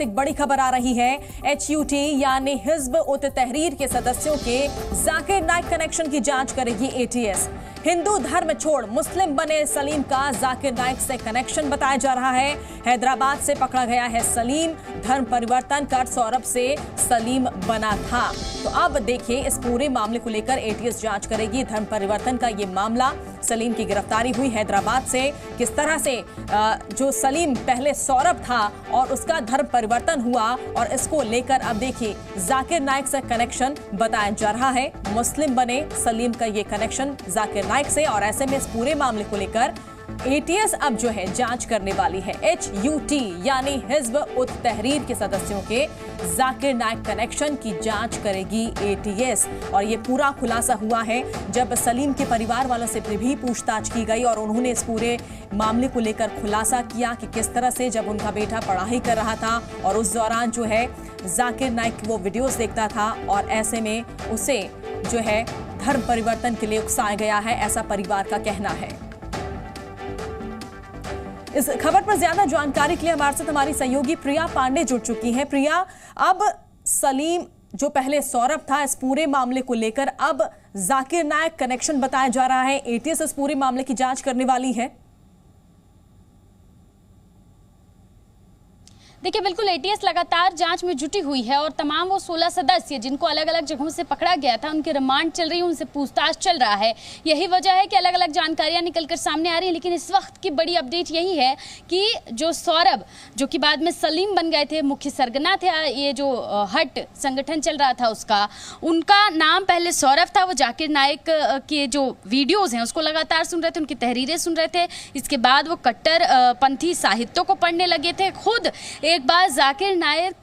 वक्त एक बड़ी खबर आ रही है। HUT यानी हिज्ब उत तहरीर के सदस्यों के जाकिर नाइक कनेक्शन की जांच करेगी ATS। हिंदू धर्म छोड़ मुस्लिम बने सलीम का जाकिर नाइक से कनेक्शन बताया जा रहा है। हैदराबाद से पकड़ा गया है सलीम, धर्म परिवर्तन कर सौरभ से सलीम बना था। तो अब देखिए, इस पूरे मामले को लेकर ATS जांच करेगी। धर्म परिवर्तन का ये मामला, सलीम की गिरफ्तारी हुई हैदराबाद से, किस तरह से जो सलीम पहले सौरभ था और उसका धर्म परिवर्तन हुआ, और इसको लेकर अब देखिए जाकिर नाइक से कनेक्शन बताया जा रहा है। मुस्लिम बने सलीम का ये कनेक्शन जाकिर नाइक से, और ऐसे में इस पूरे मामले को लेकर ATS अब जो है जांच करने वाली है। HUT यानी हिज्ब उत तहरीर के सदस्यों के जाकिर नाइक कनेक्शन की जांच करेगी ATS। और ये पूरा खुलासा हुआ है जब सलीम के परिवार वालों से भी पूछताछ की गई और उन्होंने इस पूरे मामले को लेकर खुलासा किया कि किस तरह से जब उनका बेटा पढ़ाई कर रहा था और उस दौरान जो है जाकिर नाइक वो वीडियोस देखता था, और ऐसे में उसे जो है धर्म परिवर्तन के लिए उकसाया गया है, ऐसा परिवार का कहना है। इस खबर पर ज्यादा जानकारी के लिए हमारे साथ हमारी सहयोगी प्रिया पांडे जुड़ चुकी हैं। प्रिया, अब सलीम जो पहले सौरभ था, इस पूरे मामले को लेकर अब जाकिर नाइक कनेक्शन बताया जा रहा है। ATS इस पूरे मामले की जांच करने वाली है। देखिए, बिल्कुल ATS लगातार जांच में जुटी हुई है और तमाम वो 16 सदस्य जिनको अलग अलग जगहों से पकड़ा गया था, उनकी रिमांड चल रही है, उनसे पूछताछ चल रहा है। यही वजह है कि अलग अलग जानकारियां निकलकर सामने आ रही हैं। लेकिन इस वक्त की बड़ी अपडेट यही है कि जो सौरभ, जो कि बाद में सलीम बन गए थे, मुख्य सरगना थे ये जो हट संगठन चल रहा था उसका, उनका नाम पहले सौरभ था। वो जाकिर नाइक के जो वीडियोज हैं उसको लगातार सुन रहे थे, उनकी तहरीरें सुन रहे थे। इसके बाद वो कट्टर पंथी साहित्यों को पढ़ने लगे थे। खुद एक बार जाकिर नाइक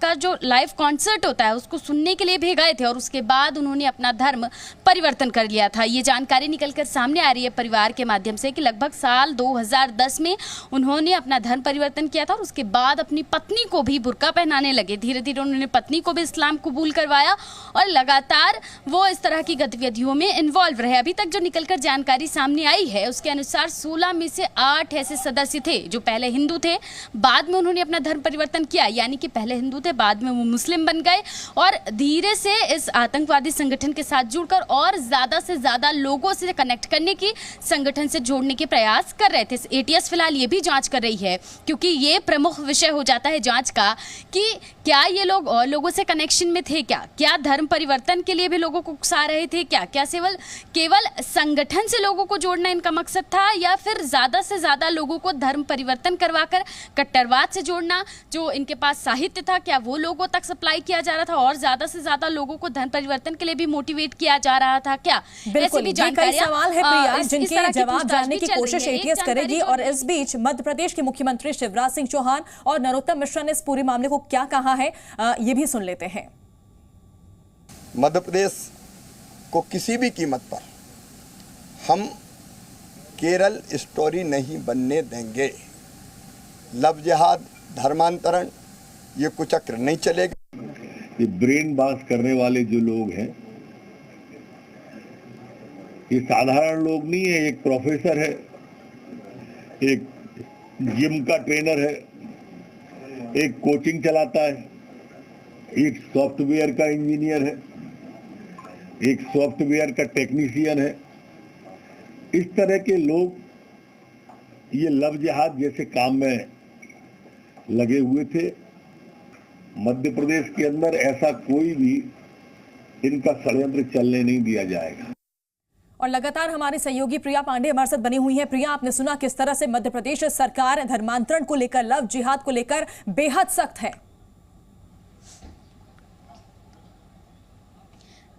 का जो लाइव कॉन्सर्ट होता है उसको सुनने के लिए भी गए थे और उसके बाद उन्होंने अपना धर्म परिवर्तन कर लिया था। ये जानकारी निकलकर सामने आ रही है परिवार के माध्यम से कि लगभग साल 2010 में उन्होंने अपना धर्म परिवर्तन किया था और उसके बाद अपनी पत्नी को भी बुर्का पहनाने लगे। धीरे धीरे उन्होंने पत्नी को भी इस्लाम कबूल करवाया और लगातार वो इस तरह की गतिविधियों में इन्वॉल्व रहे। अभी तक जो निकलकर जानकारी सामने आई है उसके अनुसार 16 में से 8 ऐसे सदस्य थे जो पहले हिंदू थे, बाद में उन्होंने अपना धर्म परिवर्तन किया, यानी कि पहले हिंदू थे, बाद में वो मुस्लिम बन गए और धीरे से इस आतंकवादी संगठन के साथ जुड़कर और ज्यादा से ज्यादा लोगों से कनेक्ट करने की, संगठन से जोड़ने के प्रयास कर रहे थे। ATS फिलहाल ये भी जांच कर रही है क्योंकि ये प्रमुख विषय हो जाता है जांच का कि क्या ये लोग और लोगों से कनेक्शन में थे, क्या धर्म परिवर्तन के लिए भी लोगों को उकसा रहे थे, क्या केवल संगठन से लोगों को जोड़ना इनका मकसद था, या फिर ज्यादा से ज्यादा लोगों को धर्म परिवर्तन करवाकर कट्टरवाद से जोड़ना, जो इनके पास साहित्य था क्या वो लोगों तक सप्लाई किया जा रहा था और ज्यादा से ज्यादा लोगों को धर्म परिवर्तन के लिए भी मोटिवेट किया जा रहा था क्या? ऐसे भी जानकारियां, सवाल है प्रिया जिनके जवाब जानने की कोशिश ATS करेगी। और इस बीच मध्य प्रदेश के मुख्यमंत्री शिवराज सिंह चौहान और नरोत्तम मिश्रा ने इस पूरे मामले को क्या कहा है, ये भी सुन लेते हैं। मध्य प्रदेश को किसी भी कीमत पर हम केरल स्टोरी नहीं बनने देंगे। लव जिहाद, धर्मांतरण, ये कुचक्र नहीं चलेगा। ये ब्रेन वॉश करने वाले जो लोग हैं ये साधारण लोग नहीं है। एक प्रोफेसर है, एक जिम का ट्रेनर है, एक कोचिंग चलाता है, एक सॉफ्टवेयर का इंजीनियर है, एक सॉफ्टवेयर का टेक्नीशियन है। इस तरह के लोग ये लव जिहाद जैसे काम में लगे हुए थे। मध्य प्रदेश के अंदर ऐसा कोई भी इनका षड्यंत्र चलने नहीं दिया जाएगा। और लगातार हमारे सहयोगी प्रिया पांडे हमारे साथ बनी हुई है। प्रिया, आपने सुना किस तरह से मध्य प्रदेश सरकार धर्मांतरण को लेकर, लव जिहाद को लेकर बेहद सख्त है।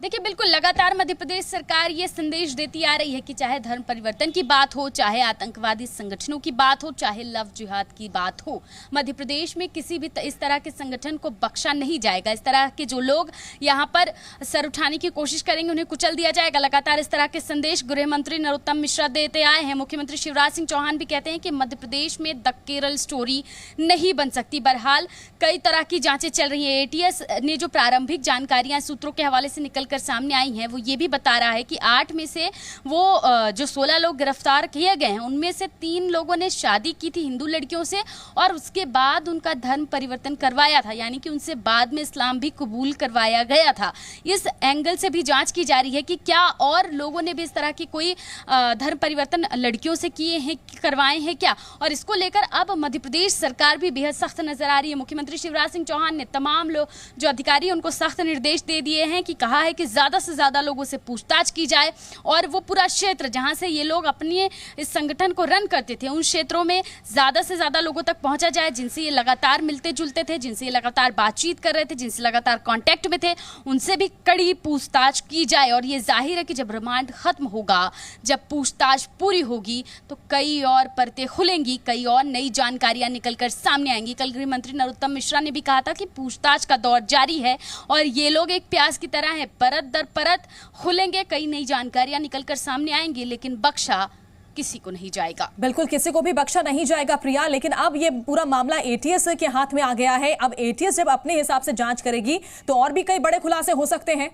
देखिए, बिल्कुल लगातार मध्य प्रदेश सरकार ये संदेश देती आ रही है कि चाहे धर्म परिवर्तन की बात हो, चाहे आतंकवादी संगठनों की बात हो, चाहे लव जिहाद की बात हो, मध्य प्रदेश में किसी भी इस तरह के संगठन को बख्शा नहीं जाएगा। इस तरह के जो लोग यहाँ पर सर उठाने की कोशिश करेंगे उन्हें कुचल दिया जाएगा। लगातार इस तरह के संदेश गृह मंत्री नरोत्तम मिश्रा देते आए हैं। मुख्यमंत्री शिवराज सिंह चौहान भी कहते हैं कि मध्य प्रदेश में द केरल स्टोरी नहीं बन सकती। बहरहाल कई तरह की जांचें चल रही हैं। ATS ने जो प्रारंभिक जानकारियां सूत्रों के हवाले से निकल निकलकर सामने आई हैं वो ये भी बता रहा है कि 8 में से वो जो 16 लोग गिरफ्तार किए गए हैं उनमें से 3 लोगों ने शादी की थी हिंदू लड़कियों से और उसके बाद उनका धर्म परिवर्तन करवाया था, यानी कि उनसे बाद में इस्लाम भी कबूल करवाया गया था। इस एंगल से भी जांच की जा रही है कि क्या और लोगों ने भी इस तरह की कोई धर्म परिवर्तन लड़कियों से किए हैं, करवाए हैं क्या। और इसको लेकर अब मध्य प्रदेश सरकार भी बेहद सख्त नजर आ रही है। मुख्यमंत्री शिवराज सिंह चौहान ने तमाम लोग जो अधिकारी उनको सख्त निर्देश दे दिए हैं कि कहा है कि ज्यादा से ज्यादा लोगों से पूछताछ की जाए और वो पूरा क्षेत्र जहां से ये लोग अपने इस संगठन को रन करते थे उन क्षेत्रों में ज्यादा से ज्यादा लोगों तक पहुंचा जाए, जिनसे ये लगातार मिलते जुलते थे, जिनसे ये लगातार बातचीत कर रहे थे, जिनसे लगातार कांटेक्ट में थे, उनसे भी कड़ी पूछताछ की जाए। और ये जाहिर है कि जब रिमांड खत्म होगा, जब पूछताछ पूरी होगी तो कई और परतें खुलेंगी, कई और नई जानकारियां निकलकर सामने आएंगी। कल गृह मंत्री नरोत्तम मिश्रा ने भी कहा था कि पूछताछ का दौर जारी है और ये लोग एक प्याज की तरह है, परत दर परत खुलेंगे, कई नई जानकारियां निकलकर सामने आएंगी, लेकिन बख्शा किसी को नहीं जाएगा। बिल्कुल किसी को भी बख्शा नहीं जाएगा प्रिया, लेकिन अब ये पूरा मामला एटीएस के हाथ में आ गया है। अब एटीएस जब अपने हिसाब से जांच करेगी तो और भी कई बड़े खुलासे हो सकते हैं।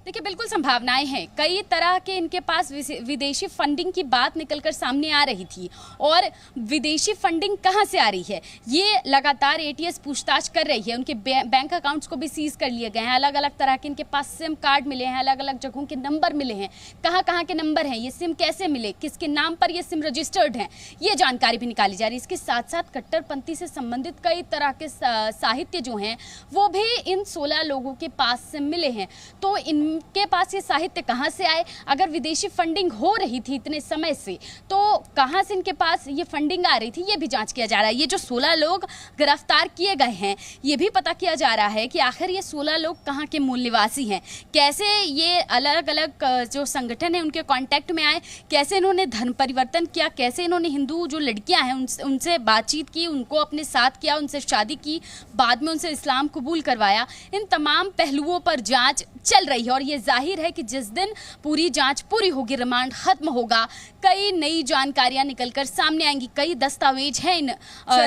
देखिए बिल्कुल संभावनाएं हैं, कई तरह के इनके पास विदेशी फंडिंग की बात निकलकर सामने आ रही थी। और विदेशी फंडिंग कहां से आ रही है ये लगातार एटीएस पूछताछ कर रही है। उनके बैंक अकाउंट्स को भी सीज कर लिए गए हैं, अलग अलग तरह के इनके पास सिम कार्ड मिले हैं, अलग अलग जगहों के नंबर मिले हैं, कहां के नंबर हैं, ये सिम कैसे मिले, किसके नाम पर ये सिम रजिस्टर्ड हैं, ये जानकारी भी निकाली जा रही है। इसके साथ साथ कट्टरपंथी से संबंधित कई तरह के साहित्य जो हैं वो भी इन 16 लोगों के पास से मिले हैं। तो इनके पास ये साहित्य कहां से आए, अगर विदेशी फंडिंग हो रही थी इतने समय से तो कहां से इनके पास ये फंडिंग आ रही थी, ये भी जांच किया जा रहा है। ये जो 16 लोग गिरफ्तार किए गए हैं ये भी पता किया जा रहा है कि आखिर ये 16 लोग कहां के मूल निवासी हैं, कैसे ये अलग अलग जो संगठन है उनके कांटेक्ट में आए, कैसे इन्होंने धर्म परिवर्तन किया, कैसे इन्होंने हिंदू जो लड़कियां हैं उनसे बातचीत की, उनको अपने साथ किया, उनसे शादी की, बाद में उनसे इस्लाम कबूल करवाया। इन तमाम पहलुओं पर जांच चल रही है और ये जाहिर है कि जिस दिन पूरी जांच पूरी होगी, रिमांड खत्म होगा, कई नई जानकारियां निकलकर सामने आएंगी, कई दस्तावेज हैं इन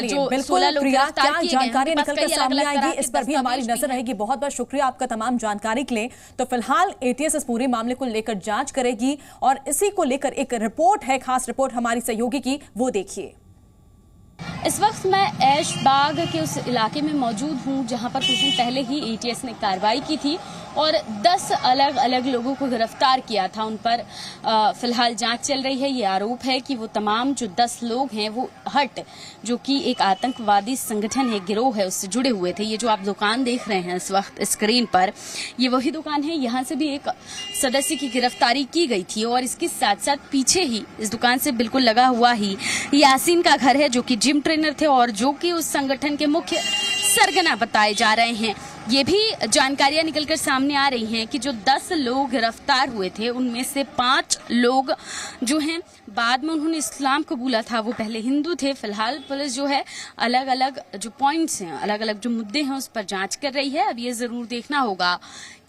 जो 16 लोग गिरफ्तार किए गए हैं, जानकारियां निकलकर सामने आएंगी, इस पर भी हमारी नजर रहेगी। बहुत बहुत शुक्रिया आपका तमाम जानकारी के लिए। तो फिलहाल एटीएस इस पूरे मामले को लेकर जांच करेगी और इसी को लेकर एक रिपोर्ट है, खास रिपोर्ट हमारी सहयोगी की, वो देखिए। इस वक्त मैं ऐशबाग के उस इलाके में मौजूद हूं जहां पर कुछ दिन पहले ही एटीएस ने कार्रवाई की थी और 10 अलग अलग लोगों को गिरफ्तार किया था। उन पर फिलहाल जांच चल रही है। ये आरोप है कि वो तमाम जो 10 लोग हैं वो हट, जो कि एक आतंकवादी संगठन है, गिरोह है, उससे जुड़े हुए थे। ये जो आप दुकान देख रहे हैं इस वक्त स्क्रीन पर, ये वही दुकान है, यहाँ से भी एक सदस्य की गिरफ्तारी की गई थी। और इसके साथ साथ पीछे ही इस दुकान से बिल्कुल लगा हुआ ही यासीन का घर है, जो कि जिम ट्रेनर थे और जो कि उस संगठन के मुख्य सरगना बताए जा रहे हैं। ये भी जानकारियां निकलकर सामने आ रही हैं कि जो 10 लोग गिरफ्तार हुए थे उनमें से 5 लोग जो हैं बाद में उन्होंने इस्लाम कबूला था, वो पहले हिंदू थे। फिलहाल पुलिस जो है अलग अलग जो पॉइंट्स हैं, अलग अलग जो मुद्दे हैं उस पर जांच कर रही है। अब ये जरूर देखना होगा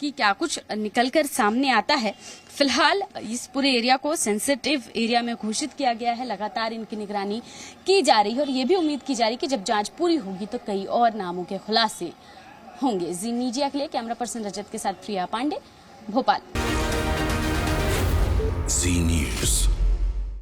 कि क्या कुछ निकलकर सामने आता है। फिलहाल इस पूरे एरिया को सेंसिटिव एरिया में घोषित किया गया है, लगातार इनकी निगरानी की जा रही है और ये भी उम्मीद की जा रही है कि जब जांच पूरी होगी तो कई और नामों के खुलासे होंगे। जी मीडिया के लिए कैमरा पर्सन रजत के साथ प्रिया पांडे, भोपाल। जी न्यूज़।